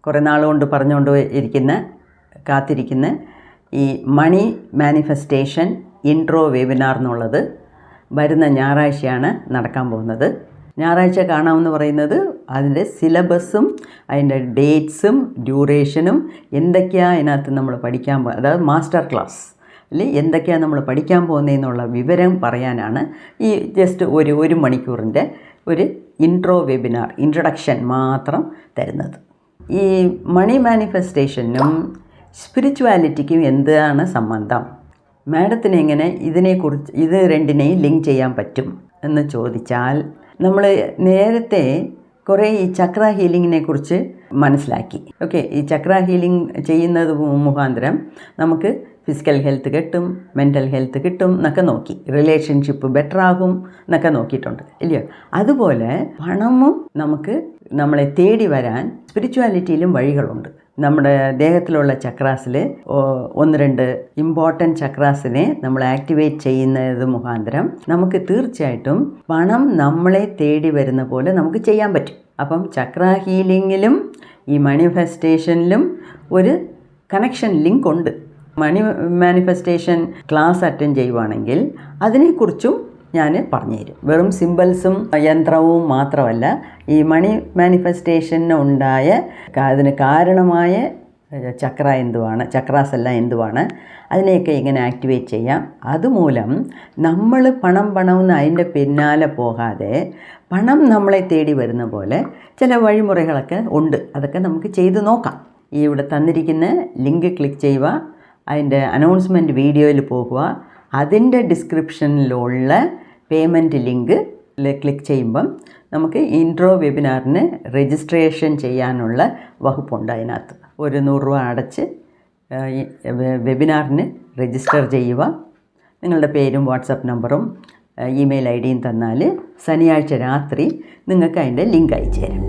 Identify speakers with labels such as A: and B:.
A: കുറേ നാളുകൊണ്ട് പറഞ്ഞുകൊണ്ട് കാത്തിരിക്കുന്ന ഈ മണി മാനിഫെസ്റ്റേഷൻ ഇൻട്രോ വെബിനാർ എന്നുള്ളത് വരുന്ന ഞായറാഴ്ചയാണ് നടക്കാൻ പോകുന്നത്. ഞായറാഴ്ച കാണാമെന്ന് പറയുന്നത് അതിൻ്റെ സിലബസും അതിൻ്റെ ഡേറ്റ്സും ഡ്യൂറേഷനും എന്തൊക്കെയാണ് അതിനകത്ത് നമ്മൾ പഠിക്കാൻ അതായത് മാസ്റ്റർ ക്ലാസ് എന്തൊക്കെയാണ് നമ്മൾ പഠിക്കാൻ പോകുന്നതെന്നുള്ള വിവരം പറയാനാണ് ഈ ജസ്റ്റ് ഒരു മണിക്കൂറിൻ്റെ ഒരു ഇൻട്രോ വെബിനാർ ഇൻട്രൊഡക്ഷൻ മാത്രം തരുന്നത്. ഈ മണി മാനിഫെസ്റ്റേഷനും സ്പിരിച്വാലിറ്റിക്കും എന്താണ് സംബന്ധം, മാഡത്തിന് എങ്ങനെ ഇത് രണ്ടിനെയും ലിങ്ക് ചെയ്യാൻ പറ്റും എന്ന് ചോദിച്ചാൽ, നമ്മൾ നേരത്തെ കുറേ ഈ ചക്ര ഹീലിങ്ങിനെ കുറിച്ച് മനസ്സിലാക്കി. ഓക്കെ, ഈ ചക്ര ഹീലിംഗ് ചെയ്യുന്നത് മുഖാന്തരം നമുക്ക് ഫിസിക്കൽ ഹെൽത്ത് കിട്ടും, മെൻ്റൽ ഹെൽത്ത് കിട്ടും എന്നൊക്കെ നോക്കി, റിലേഷൻഷിപ്പ് ബെറ്റർ ആകും എന്നൊക്കെ നോക്കിയിട്ടുണ്ട് ഇല്ലയോ. അതുപോലെ പണമും നമ്മളെ തേടി വരാൻ സ്പിരിച്വാലിറ്റിയിലും വഴികളുണ്ട്. നമ്മുടെ ദേഹത്തിലുള്ള ചക്രാസിൽ 1-2 ഇമ്പോർട്ടൻറ്റ് ചക്രാസിനെ നമ്മൾ ആക്ടിവേറ്റ് ചെയ്യുന്നത് മുഖാന്തരം നമുക്ക് തീർച്ചയായിട്ടും പണം നമ്മളെ തേടി വരുന്ന പോലെ നമുക്ക് ചെയ്യാൻ പറ്റും. അപ്പം ചക്ര ഹീലിങ്ങിലും ഈ മാനിഫെസ്റ്റേഷനിലും ഒരു കണക്ഷൻ ലിങ്ക് ഉണ്ട്. മണി മാനിഫെസ്റ്റേഷൻ ക്ലാസ് അറ്റൻഡ് ചെയ്യുവാണെങ്കിൽ അതിനെക്കുറിച്ചും ഞാൻ പറഞ്ഞുതരും. വെറും സിമ്പിൾസും യന്ത്രവും മാത്രമല്ല, ഈ മണി മാനിഫെസ്റ്റേഷന് അതിന് കാരണമായ ചക്രാസ് എല്ലാം എന്തുവാണ്, അതിനെയൊക്കെ എങ്ങനെ ആക്ടിവേറ്റ് ചെയ്യാം, അതുമൂലം നമ്മൾ പണം എന്ന് അതിൻ്റെ പിന്നാലെ പോകാതെ പണം നമ്മളെ തേടി വരുന്ന പോലെ ചില വഴിമുറകളൊക്കെ ഉണ്ട്. അതൊക്കെ നമുക്ക് ചെയ്ത് നോക്കാം. ഈ ഇവിടെ തന്നിരിക്കുന്ന ലിങ്ക് ക്ലിക്ക് ചെയ്യുക, അതിൻ്റെ അനൗൺസ്മെൻറ്റ് വീഡിയോയിൽ പോകുക, അതിൻ്റെ ഡിസ്ക്രിപ്ഷനിലുള്ള പേയ്മെൻറ്റ് ലിങ്ക് ക്ലിക്ക് ചെയ്യുമ്പം നമുക്ക് ഇൻട്രോ വെബിനാറിന് രജിസ്ട്രേഷൻ ചെയ്യാനുള്ള വകുപ്പുണ്ട്. അതിനകത്ത് ഒരു 100 രൂപ അടച്ച് വെബിനാറിന് രജിസ്റ്റർ ചെയ്യുക. നിങ്ങളുടെ പേരും വാട്സപ്പ് നമ്പറും ഇമെയിൽ ID യും തന്നാൽ ശനിയാഴ്ച രാത്രി നിങ്ങൾക്ക് അതിൻ്റെ ലിങ്ക് അയച്ചു തരാം.